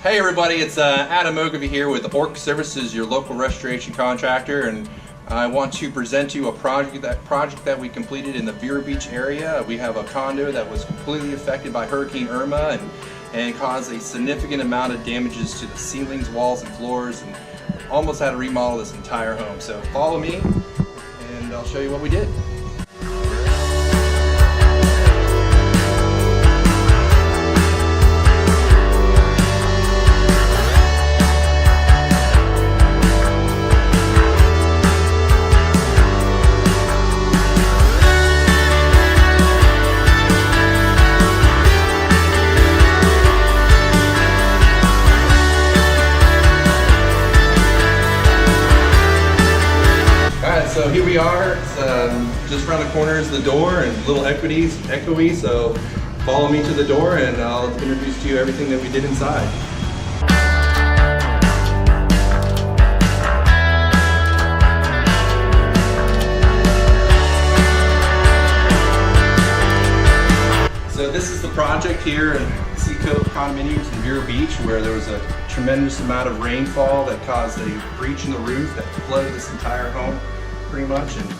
Hey everybody, it's Adam Ogilvie here with ORC Services, your local restoration contractor, and I want to present to you a project that we completed in the Vero Beach area. We have a condo that was completely affected by Hurricane Irma and caused a significant amount of damages to the ceilings, walls, and floors, and almost had to remodel this entire home. So follow me and I'll show you what we did. So here we are, it's, just around the corner is the door and little echoey, so follow me to the door and I'll introduce to you everything that we did inside. So this is the project here in Seacoast Condominiums in Vero Beach, where there was a tremendous amount of rainfall that caused a breach in the roof that flooded this entire home pretty much, and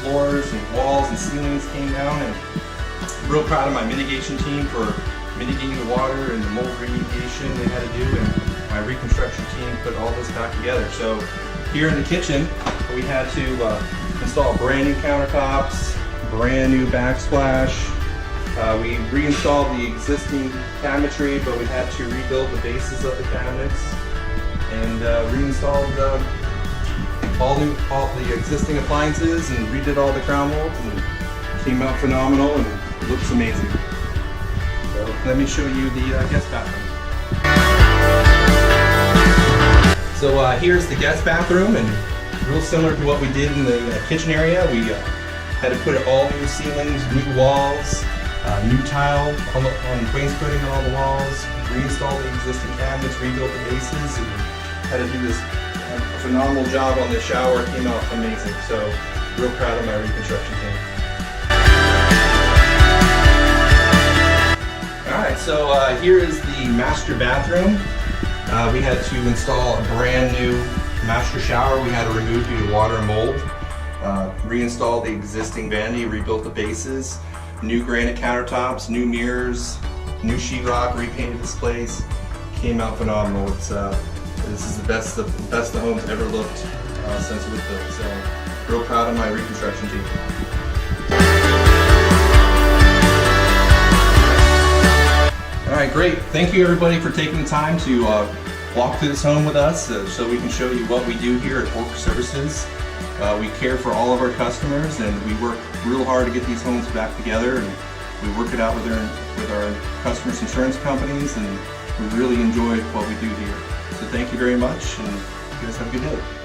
floors and walls and ceilings came down, and I'm real proud of my mitigation team for mitigating the water and the mold remediation they had to do, and my reconstruction team put all this back together. So here in the kitchen we had to install brand new countertops, brand new backsplash. We reinstalled the existing cabinetry, but we had to rebuild the bases of the cabinets and reinstalled all the existing appliances and redid all the crown molds, and came out phenomenal and looks amazing. So let me show you the guest bathroom. So here's the guest bathroom, and real similar to what we did in the kitchen area. We had to put all new ceilings, new walls, new tile on wainscoting on all the walls, reinstall the existing cabinets, rebuild the bases, and had to do this phenomenal job on the shower. It came out amazing. So real proud of my reconstruction team. Alright, so here is the master bathroom. We had to install a brand new master shower. We had to remove due to water and mold. Reinstall the existing vanity, rebuilt the bases, new granite countertops, new mirrors, new sheetrock, repainted this place. Came out phenomenal. This is the best the home's ever looked since it was built. So real proud of my reconstruction team. Alright, great. Thank you everybody for taking the time to walk through this home with us so we can show you what we do here at ORC Services. We care for all of our customers, and we work real hard to get these homes back together, and we work it out with our customers' insurance companies, and we really enjoy what we do here. So thank you very much, and you guys have a good day.